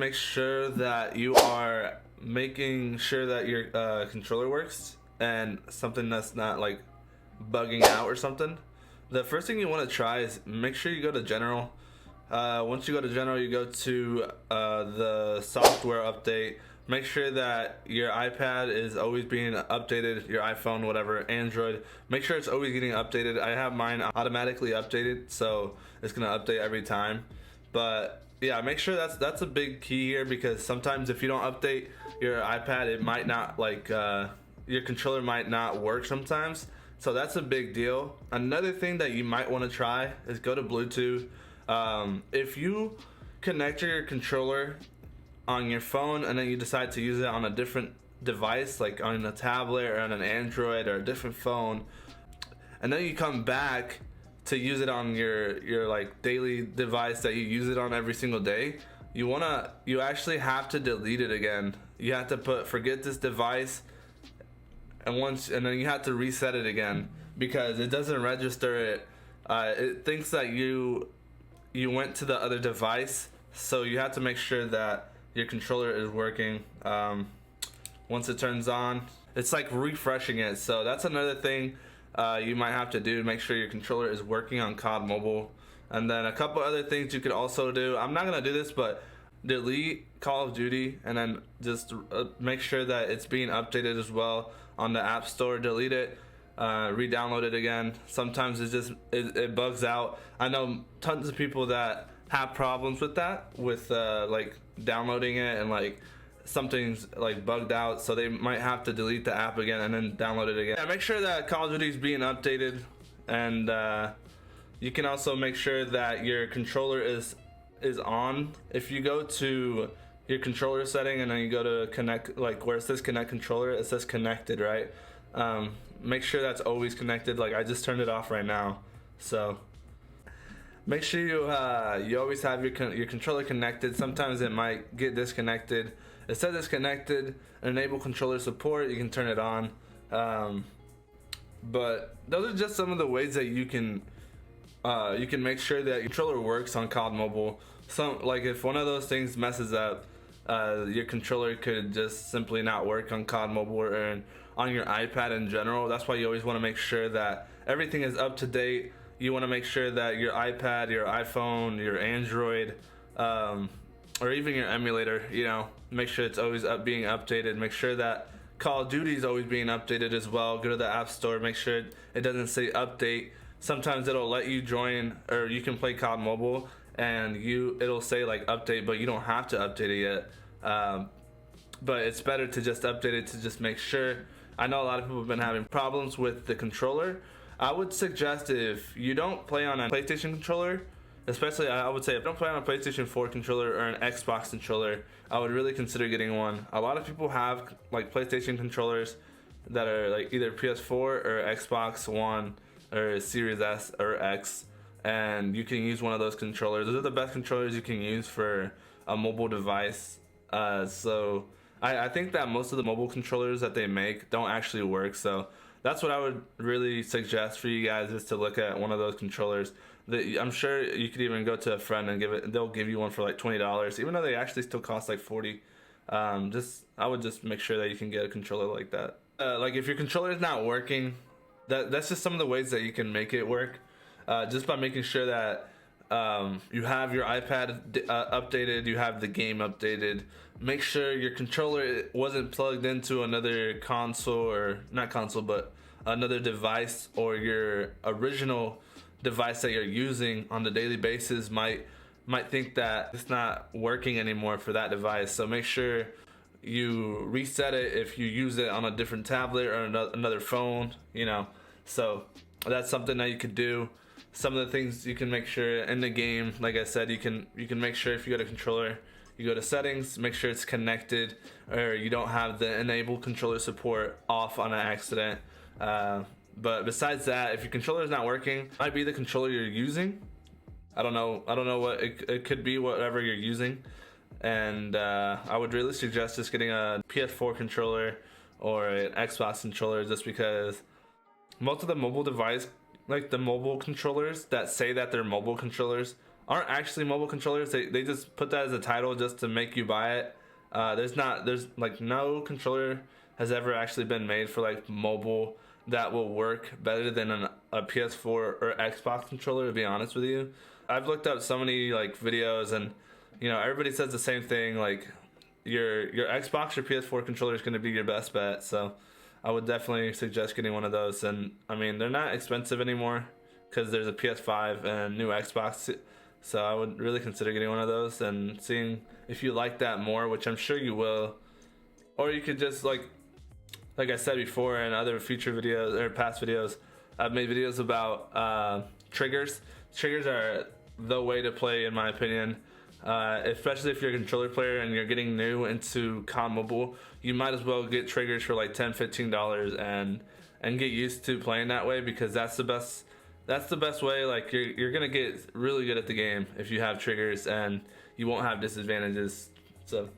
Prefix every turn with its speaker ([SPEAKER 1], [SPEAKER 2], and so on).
[SPEAKER 1] make sure that you are making sure that your controller works and something that's not like bugging out or something. The first thing you want to try is make sure you go to general. Once you go to general, you go to the software update. Make sure that your iPad is always being updated, your iPhone, whatever, Android. Make sure it's always getting updated. I have mine automatically updated, so it's gonna update every time. But yeah, make sure that's a big key here, because sometimes if you don't update your iPad, it might not your controller might not work sometimes. So that's a big deal. Another thing that you might want to try is go to Bluetooth. If you connect your controller on your phone and then you decide to use it on a different device, like on a tablet or on an Android or a different phone, and then you come back to use it on your like daily device that you use it on every single day, you actually have to delete it again. You have to put forget this device, and then you have to reset it again, because it doesn't register it. It thinks that you went to the other device, so you have to make sure that your controller is working. Once it turns on, it's like refreshing it. So that's another thing you might have to do to make sure your controller is working on COD Mobile. And then a couple other things you could also do. I'm not gonna do this, but delete Call of Duty and then just make sure that it's being updated as well on the App Store. Delete it, re-download it again. Sometimes it bugs out. I know tons of people that have problems with that, with like downloading it, and like something's like bugged out, so they might have to delete the app again and then download it again. Yeah, make sure that Call of Duty is being updated, and you can also make sure that your controller is on. If you go to your controller setting and then you go to connect, like where it says connect controller, it says connected, right? Make sure that's always connected. Like I just turned it off right now, so make sure you always have your controller connected. Sometimes it might get disconnected. It says it's connected. Enable controller support. You can turn it on. But those are just some of the ways that you can make sure that your controller works on COD Mobile. Like if one of those things messes up, your controller could just simply not work on COD Mobile or on your iPad in general. That's why you always want to make sure that everything is up to date. You want to make sure that your iPad, your iPhone, your Android, or even your emulator, make sure it's always being updated. Make sure that Call of Duty is always being updated as well. Go to the App Store, make sure it doesn't say update. Sometimes it'll let you join, or you can play COD Mobile, and it'll say like update, but you don't have to update it yet. But it's better to just update it to just make sure. I know a lot of people have been having problems with the controller. I would suggest, if you don't play on a PlayStation controller, especially I would say if you don't play on a PlayStation 4 controller or an Xbox controller, I would really consider getting one. A lot of people have like PlayStation controllers that are like either PS4 or Xbox One or Series S or X, and you can use one of those controllers. Those are the best controllers you can use for a mobile device. So I think that most of the mobile controllers that they make don't actually work, so that's what I would really suggest for you guys, is to look at one of those controllers. I'm sure you could even go to a friend and they'll give you one for like $20, even though they actually still cost like $40. I would just make sure that you can get a controller like that. Like if your controller is not working, that's just some of the ways that you can make it work. Just by making sure that you have your iPad updated, you have the game updated. Make sure your controller wasn't plugged into another console, or not console, but another device, or your original device that you're using on the daily basis might think that it's not working anymore for that device. So make sure you reset it if you use it on a different tablet or another phone, So that's something that you could do. Some of the things you can make sure in the game, like I said, you can make sure if you go to controller, you go to settings, make sure it's connected, or you don't have the enable controller support off on an accident. But besides that, if your controller is not working, it might be the controller you're using. I don't know what it could be, whatever you're using. And I would really suggest just getting a PS4 controller or an Xbox controller, just because most of the mobile device, like the mobile controllers that say that they're mobile controllers, aren't actually mobile controllers. They just put that as a title just to make you buy it. There's like no controller has ever actually been made for like mobile that will work better than a PS4 or Xbox controller, to be honest with you. I've looked up so many like videos, and you know, everybody says the same thing, like your Xbox or PS4 controller is going to be your best bet. So I would definitely suggest getting one of those. And I mean, they're not expensive anymore because there's a PS5 and new Xbox, so I would really consider getting one of those and seeing if you like that more, which I'm sure you will. Or you could just like I said before in other future videos or past videos, I've made videos about triggers. Triggers are the way to play, in my opinion. Especially if you're a controller player and you're getting new into COD Mobile, you might as well get triggers for like $10-15 and get used to playing that way, because that's the best way. Like you're gonna get really good at the game if you have triggers, and you won't have disadvantages. So